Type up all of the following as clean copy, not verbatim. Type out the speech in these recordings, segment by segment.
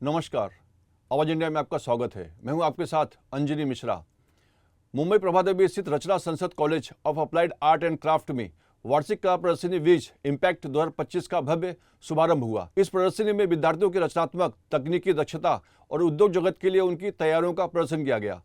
नमस्कार, आवाज इंडिया में आपका स्वागत है। मैं हूं आपके साथ अंजनी मिश्रा। मुंबई प्रभादेवी स्थित रचना संसद college of applied art and craft में वार्षिक कला प्रदर्शनी विज इम्पैक्ट 2025 का भव्य शुभारंभ हुआ। इस प्रदर्शनी में विद्यार्थियों की रचनात्मक, तकनीकी दक्षता और उद्योग जगत के लिए उनकी तैयारियों का प्रदर्शन किया गया।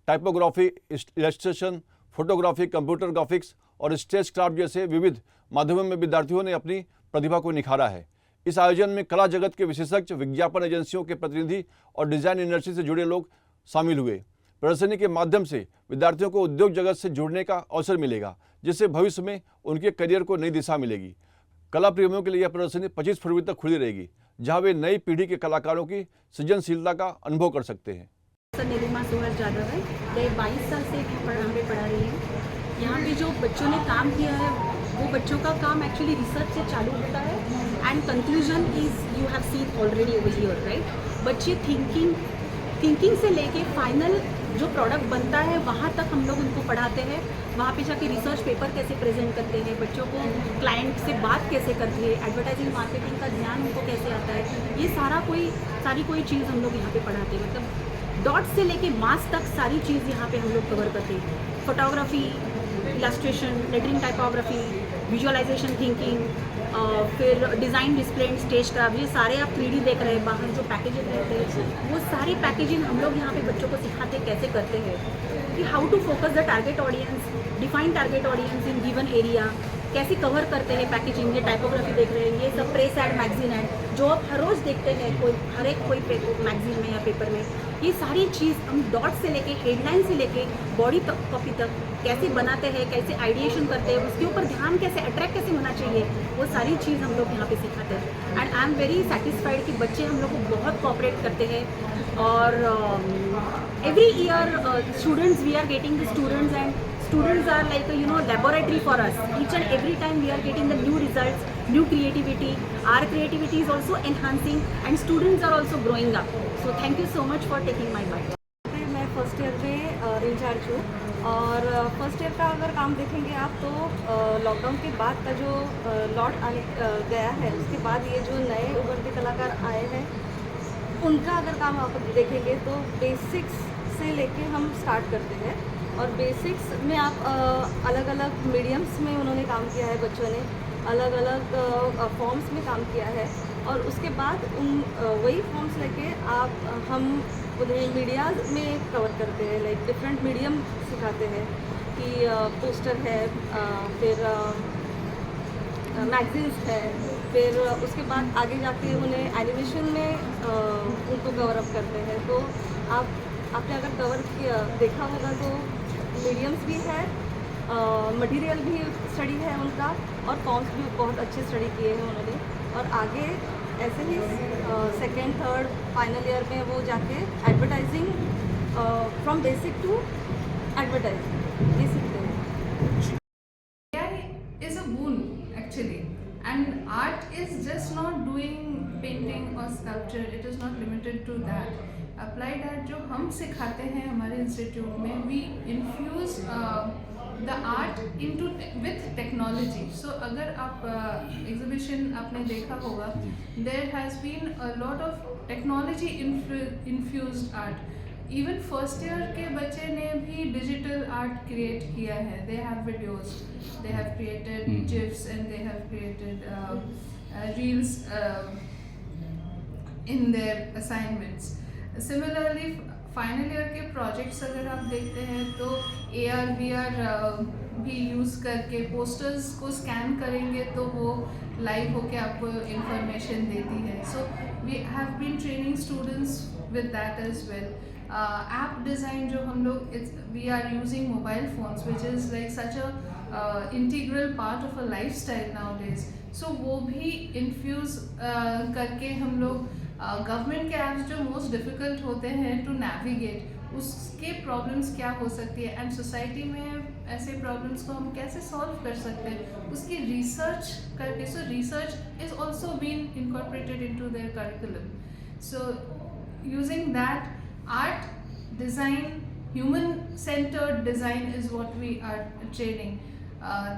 Typography, illustration, photography, computer graphics और स्टेज क्राफ्ट जैसे विविध माध्यमों में विद्यार्थियों ने अपनी प्रतिभा को निखारा है। इस आयोजन में कला जगत के विशेषज्ञ, विज्ञापन एजेंसियों के प्रतिनिधि और डिजाइन इंडस्ट्री से जुड़े लोग शामिल हुए। प्रदर्शनी के माध्यम से विद्यार्थियों को उद्योग जगत से जुड़ने का अवसर मिलेगा, जिससे भविष्य में उनके करियर को नई दिशा मिलेगी। कला प्रेमियों के लिए यह प्रदर्शनी 25 फरवरी तक खुली रहेगी, जहां वे नई पीढ़ी के कलाकारों की सृजनशीलता का अनुभव कर सकते हैं। नीलिमा सुहास जाधव है। मैं 22 साल से यहाँ पे पढ़ा रही हूँ। यहाँ पे जो बच्चों ने काम किया है वो बच्चों का काम एक्चुअली रिसर्च से चालू होता है and conclusion is you have seen already over here, right. बच्चे थिंकिंग से लेके फाइनल जो प्रोडक्ट बनता है वहाँ तक हम लोग उनको पढ़ाते हैं। वहाँ पे जाके रिसर्च पेपर कैसे प्रेजेंट करते हैं, बच्चों को क्लाइंट से बात कैसे करते हैं, एडवर्टाइजिंग मार्केटिंग का ध्यान उनको कैसे आता है, ये सारी कोई चीज़ हम लोग यहाँ पे पढ़ाते हैं। मतलब डॉट से लेके मास तक सारी चीज़ यहाँ पे हम लोग कवर करते हैं। Photography, illustration, lettering, typography, visualization thinking, फिर डिज़ाइन, डिस्प्ले, स्टेज क्राफ्ट, ये सारे आप 3D देख रहे हैं। बाहर जो पैकेजिंग रहते हैं वो सारी पैकेजिंग हम लोग यहाँ पे बच्चों को सिखाते कैसे करते हैं कि how to focus the target audience, define target audience in given area, कैसे कवर करते हैं पैकेजिंग। ये टाइपोग्राफी देख रहे हैं, ये सब प्रेस एड, मैगजीन एड जो आप हर रोज़ देखते हैं हर एक कोई मैगजीन में या पेपर में। ये सारी चीज़ हम डॉट से लेके, हेडलाइन से लेके बॉडी कॉपी तक कैसे बनाते हैं, कैसे आइडिएशन करते हैं, उसके ऊपर ध्यान कैसे, अट्रैक्ट कैसे होना चाहिए, वो सारी चीज़ हम लोग यहाँ पे सिखाते हैं। And I am very satisfied कि बच्चे हम लोग को बहुत कोऑपरेट करते हैं। और every year students, we are getting the students and students are like laboratory for us. Each and every time we are getting the new results, new creativity. Our creativity is also enhancing and students are also growing up. So thank you so much for taking my part. मैं first year में in charge हूँ और first year का अगर काम देखेंगे आप तो लॉकडाउन के बाद का जो लॉट आने गया है, उसके बाद ये जो नए उभरते कलाकार आए हैं उनका अगर काम आप देखेंगे तो बेसिक्स से लेके हम स्टार्ट करते हैं। और बेसिक्स में आप अलग अलग मीडियम्स में उन्होंने काम किया है, बच्चों ने अलग अलग फॉर्म्स में काम किया है। और उसके बाद वही फॉर्म्स लेके हम उन्हें मीडिया में कवर करते हैं, लाइक डिफरेंट मीडियम सिखाते हैं कि पोस्टर है, फिर मैगजीन्स है, फिर उसके बाद आगे जाके उन्हें एनिमेशन में उनको कवर अप करते हैं। तो आपने अगर कवर किया देखा होगा तो मीडियम्स भी है, मटेरियल भी स्टडी है उनका, और फॉर्म्स भी बहुत अच्छे स्टडी किए हैं उन्होंने। और आगे ऐसे ही सेकेंड, थर्ड, फाइनल ईयर में वो जाके advertising, from basic to advertising ये सीखते हैं। Is a boon actually, and art is just not doing painting or sculpture. It is not limited to that. Applied art जो हम सिखाते हैं हमारे इंस्टीट्यूट में, we infuse the art into with technology. So अगर आप exhibition आपने देखा होगा, there has been a lot of technology infused art. Even first year के बच्चे ने भी डिजिटल आर्ट क्रिएट किया है। They have videos, they have created GIFs and they have created reels in their assignments. Similarly final year के projects अगर आप देखते हैं तो AR VR भी यूज़ करके पोस्टर्स को स्कैन करेंगे तो वो लाइव होके आपको इंफॉर्मेशन देती है। So we have been training students with that as well. App design जो हम लोग, we are using mobile phones which is like such a integral part of a life style nowadays. So वो भी infuse करके हम लोग government के apps जो मोस्ट डिफ़िकल्ट होते हैं टू नेविगेट, उसके प्रॉब्लम्स क्या हो सकती है एंड सोसाइटी में ऐसे प्रॉब्लम्स को हम कैसे सॉल्व कर सकते हैं, उसकी रिसर्च करके। So research is also been incorporated into their curriculum. So using that art, design, human-centered design is what we are training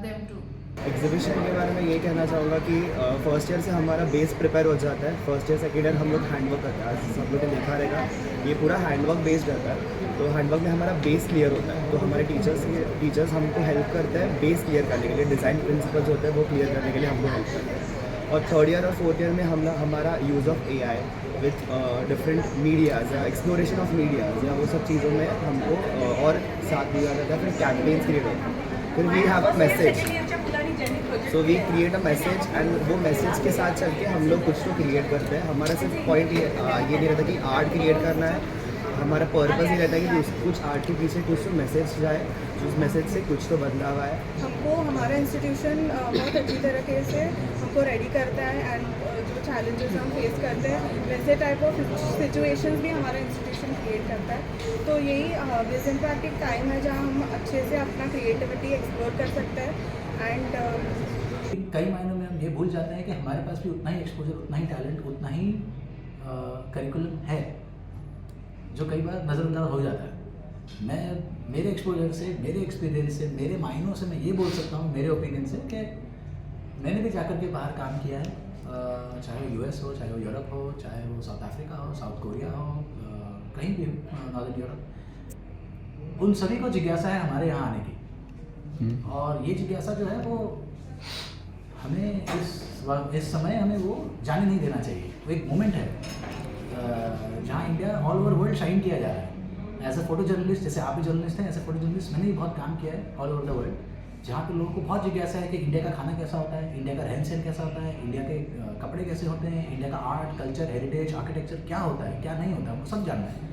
them to. Exhibition के बारे में ये कहना चाहूँगा कि फर्स्ट ईयर से हमारा बेस प्रिपेयर हो जाता है। फर्स्ट ईयर सेकेंड ईयर हम लोग हैंडवर्क करते हैं, आज सब लोग ने देखा रहेगा ये पूरा हैंडवर्क बेस्ड रहता है। तो हैंडवर्क में हमारा बेस क्लियर होता है, तो हमारे टीचर्स हमको हेल्प करते हैं बेस क्लियर करने के लिए, डिज़ाइन प्रिंसिपल्स होते हैं वो क्लियर करने के लिए हमको हेल्प करते हैं। और थर्ड ईयर और फोर्थ ईयर में हमारा use of AI with different medias या एक्सप्लोरेशन ऑफ मीडियाज़ या वो सब चीज़ों में हमको और साथ दिया जाता है। फिर कैंपेन्स क्रिएट होते हैं, फिर we have a message, so we create a message and वो मैसेज के साथ चल के हम लोग कुछ तो क्रिएट करते हैं। हमारा सिर्फ पॉइंट ये नहीं रहता कि आर्ट क्रिएट करना है, हमारा पर्पस ही रहता है कि कुछ आर्ट के पीछे कुछ तो मैसेज जाए, उस मैसेज से कुछ तो बदलाव आए। हमको हमारा इंस्टीट्यूशन बहुत अच्छी तरीके से हमको रेडी करता है एंड जो चैलेंजेस हम फेस करते हैं वैसे टाइप ऑफ सिचुएशंस भी हमारा इंस्टीट्यूशन क्रिएट करता है। तो यही विजन प्रैक्टिक टाइम है जहाँ हम अच्छे से अपना क्रिएटिविटी एक्सप्लोर कर सकते हैं एंड कई मायनों में हम ये भूल जाते हैं कि हमारे पास भी उतना ही एक्सपोजर, उतना ही टैलेंट, उतना ही करिकुलम है जो कई बार नज़रअंदाज हो जाता है। मैं मेरे एक्सपोजर से, मेरे एक्सपीरियंस से, मेरे मायनों से मैं ये बोल सकता हूँ, मेरे ओपिनियन से, कि मैंने भी जाकर के बाहर काम किया है, चाहे वो US हो, चाहे वो यूरोप हो, चाहे वो साउथ अफ्रीका हो, साउथ कोरिया हो, कहीं भी नॉर्दर्न यूरोप। उन सभी को जिज्ञासा है हमारे यहाँ आने की, और ये जिज्ञासा जो है वो हमें इस समय हमें वो जाने नहीं देना चाहिए। वो एक मोमेंट है जहाँ India all over world shine किया जा रहा है। एज अ फोटो जर्नलिस्ट, जैसे आप भी जर्नलिस्ट हैं, एज अ फोटो जर्नलिस्ट मैंने भी बहुत काम किया है ऑल ओवर द वर्ल्ड, जहाँ पे लोगों को बहुत जिज्ञासा है कि इंडिया का खाना कैसा होता है, इंडिया का रहन सहन कैसा होता है, इंडिया के कपड़े कैसे होते हैं, इंडिया का आर्ट, कल्चर, हेरिटेज, आर्किटेक्चर क्या होता है, क्या नहीं होता है, वो सब जानना है।